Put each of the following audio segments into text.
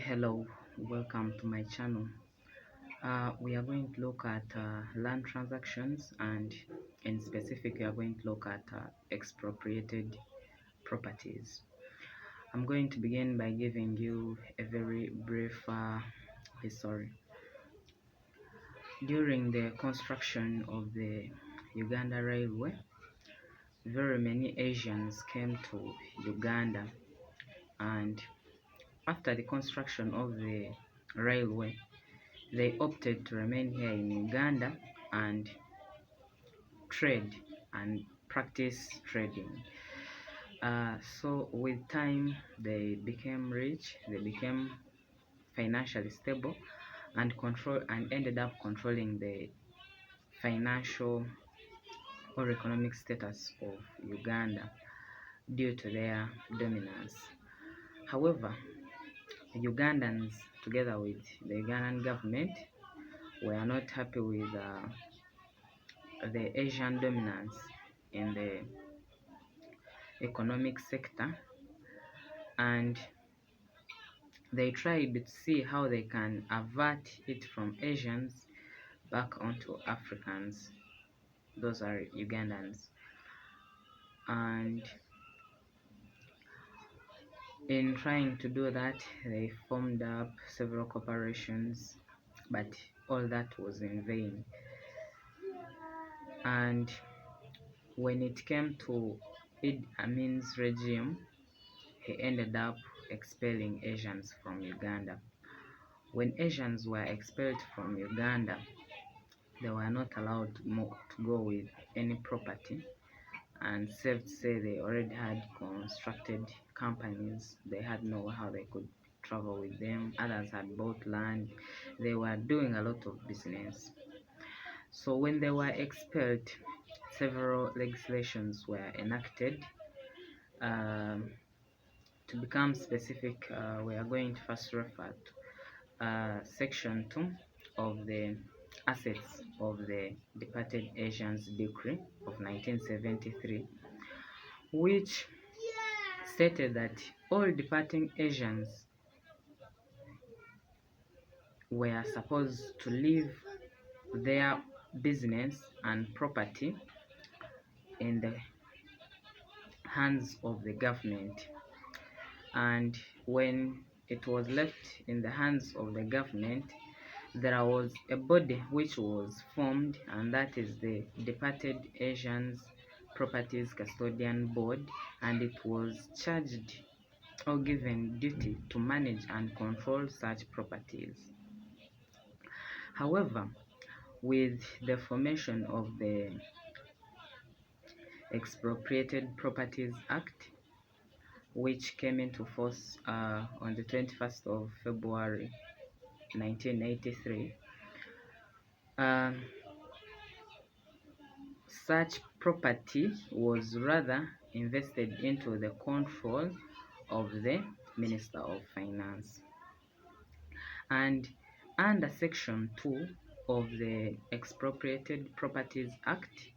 Hello, welcome to my channel. We are going to look at land transactions, and in specific we are going to look at expropriated properties. I'm going to begin by giving you a very brief history. During the construction of the Uganda Railway, very many Asians came to Uganda, and after the construction of the railway, they opted to remain here in Uganda and trade and practice trading. So with time, they became rich, they became financially stable, and ended up controlling the financial or economic status of Uganda due to their dominance. However, Ugandans, together with the Ugandan government, were not happy with the Asian dominance in the economic sector, and they tried to see how they can avert it from Asians back onto Africans. Those are Ugandans. And in trying to do that, they formed up several corporations, but all that was in vain. And when it came to Idi Amin's regime, he ended up expelling Asians from Uganda. When Asians were expelled from Uganda, they were not allowed to go with any property, and safe to say they already had constructed companies. They had know how they could travel with them. Others had bought land. They were doing a lot of business. So when they were expelled, several legislations were enacted. To become specific, we are going to first refer to Section 2 of the Assets of the Departed Asians Decree of 1973, which stated that all departing Asians were supposed to leave their business and property in the hands of the government. And when it was left in the hands of the government, there was a body which was formed, and that is the Departed Asians Properties Custodian Board, and it was charged or given duty to manage and control such properties. However, with the formation of the Expropriated Properties Act, which came into force on the 21st of February 1983, such property was rather invested into the control of the Minister of Finance. And under Section 2 of the Expropriated Properties Act,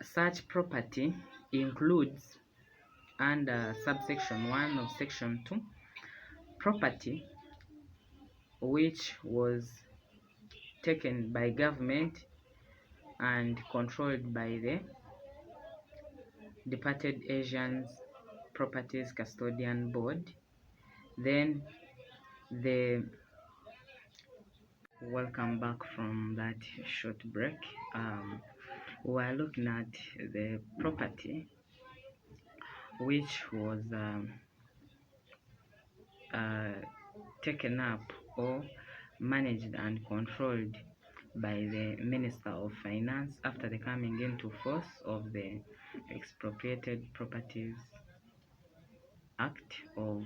such property includes, under subsection 1 of Section 2, property which was taken by government and controlled by the Departed Asians Properties Custodian Board. Then welcome back from that short break. We are looking at the property which was taken up or managed and controlled by the Minister of Finance after the coming into force of the Expropriated Properties Act of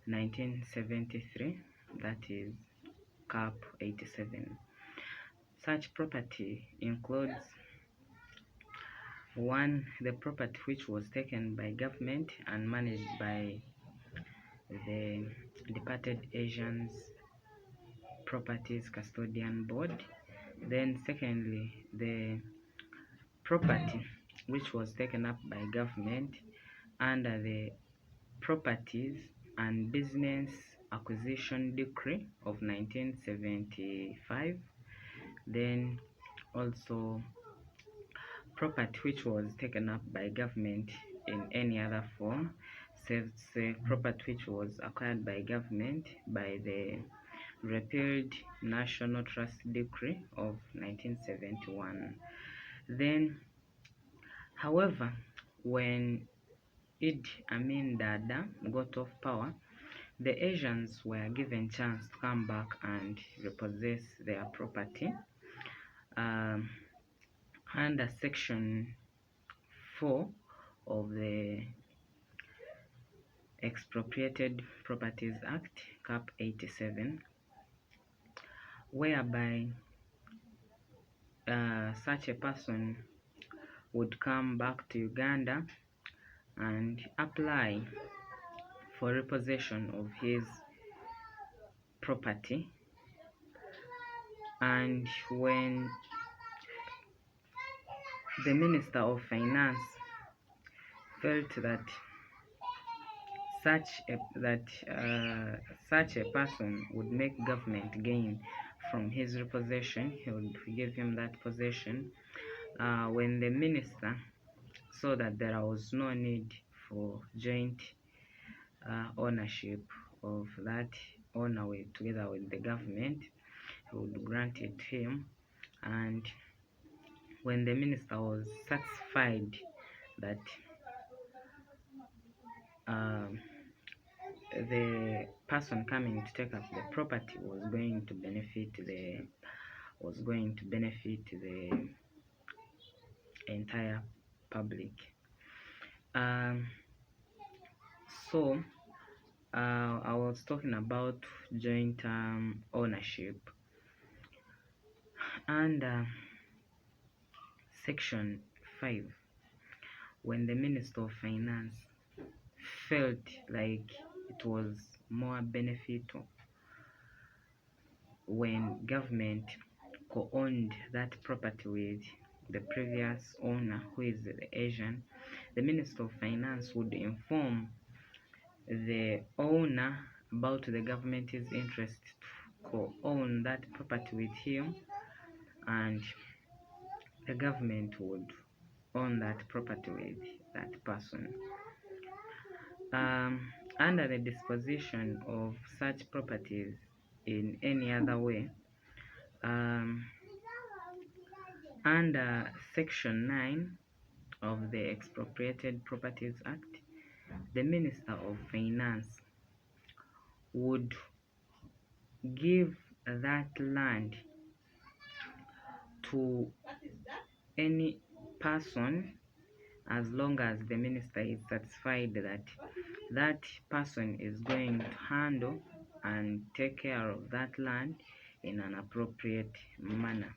1973, that is Cap 87. Such property includes: 1. The property which was taken by government and managed by the Departed Asians Properties Custodian Board. Then secondly, the property which was taken up by government under the Properties and Business Acquisition Decree of 1975. Then also property which was taken up by government in any other form, say property which was acquired by government by the repealed National Trust Decree of 1971. Then, however, when Idi Amin Dada got off power, the Asians were given chance to come back and repossess their property. Under Section 4 of the Expropriated Properties Act, Cap 87, whereby such a person would come back to Uganda and apply for repossession of his property, and when the Minister of Finance felt that such a person would make government gain from his repossession, he would give him that possession. When the minister saw that there was no need for joint ownership of that owner together with the government, he would grant it to him. And when the minister was satisfied that the person coming to take up the property was going to benefit the entire public. So I was talking about joint ownership under Section 5. When the Minister of Finance felt like it was more beneficial when government co-owned that property with the previous owner, who is the Asian, the Minister of Finance would inform the owner about the government's interest to co-own that property with him, and the government would own that property with that person. Under the disposition of such properties in any other way, under Section 9 of the Expropriated Properties Act, the Minister of Finance would give that land to any person as long as the minister is satisfied that that person is going to handle and take care of that land in an appropriate manner.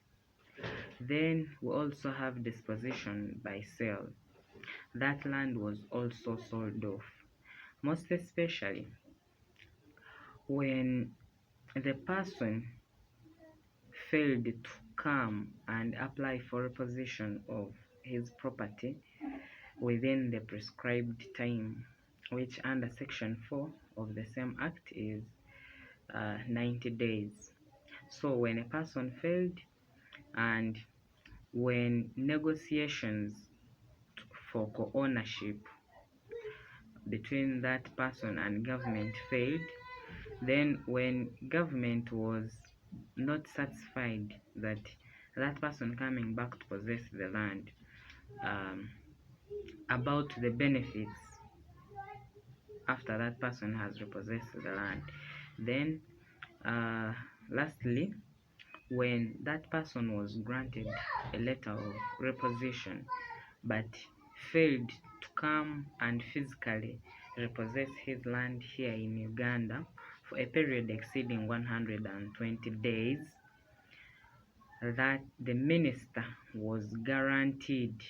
Then we also have disposition by sale. That land was also sold off, most especially when the person failed to come and apply for repossession of his property within the prescribed time, which under Section 4 of the same act is 90 days. So when a person failed, and when negotiations for co-ownership between that person and government failed, then when government was not satisfied that that person coming back to possess the land about the benefits after that person has repossessed the land, then lastly, when that person was granted a letter of repossession but failed to come and physically repossess his land here in Uganda for a period exceeding 120 days, that the minister was guaranteed,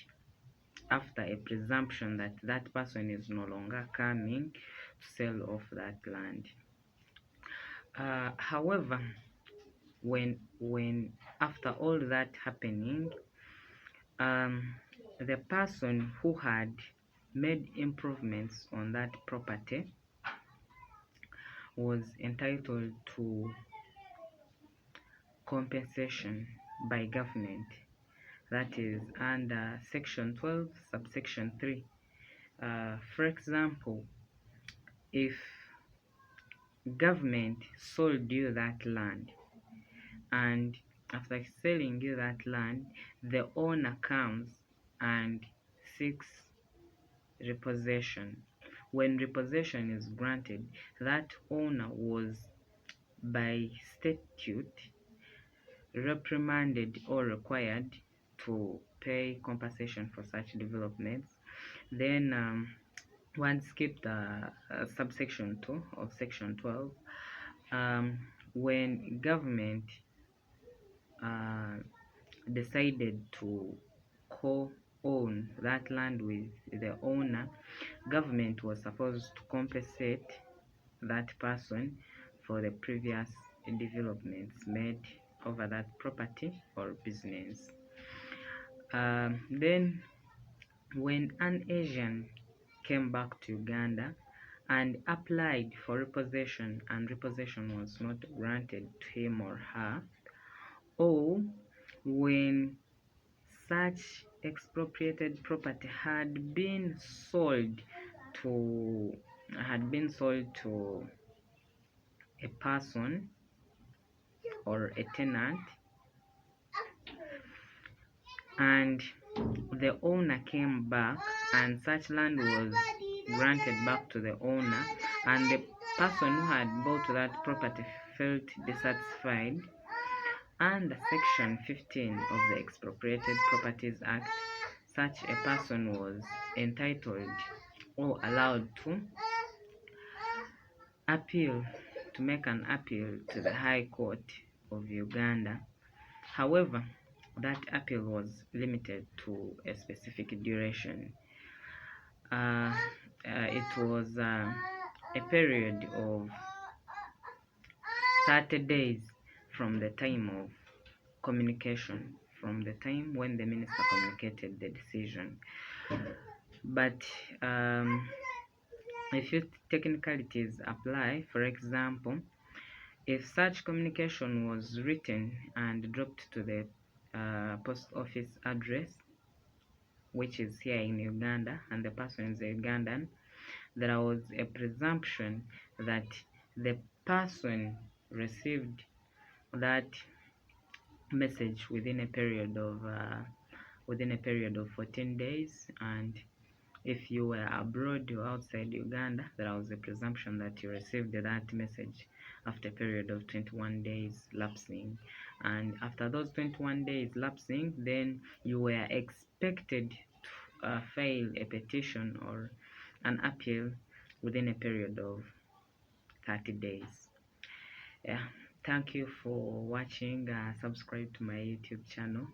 after a presumption that that person is no longer coming, to sell off that land. However, when after all that happening, the person who had made improvements on that property was entitled to compensation by government, that is under section 12 subsection 3. For example, if government sold you that land, and after selling you that land, the owner comes and seeks repossession. When repossession is granted, that owner was by statute reprimanded or required to pay compensation for such developments. Then one skip the subsection 2 of section 12. When government decided to co-own that land with the owner, government was supposed to compensate that person for the previous developments made over that property or business. Then when an Asian came back to Uganda and applied for repossession, and repossession was not granted to him or her, or when such expropriated property had been sold to a person or a tenant, and the owner came back and such land was granted back to the owner, and the person who had bought that property felt dissatisfied, under section 15 of the Expropriated Properties Act, such a person was entitled or allowed to make an appeal to the High Court of Uganda. However, that appeal was limited to a specific duration. It was a period of 30 days from the time of communication, from the time when the minister communicated the decision. But a few technicalities apply. For example, if such communication was written and dropped to the post office address, which is here in Uganda, and the person is a Ugandan, there was a presumption that the person received that message within a period of 14 days, and if you were abroad or outside Uganda, there was a presumption that you received that message after a period of 21 days lapsing, and after those 21 days lapsing, then you were expected to file a petition or an appeal within a period of 30 days. Yeah, thank you for watching. Subscribe to my YouTube channel.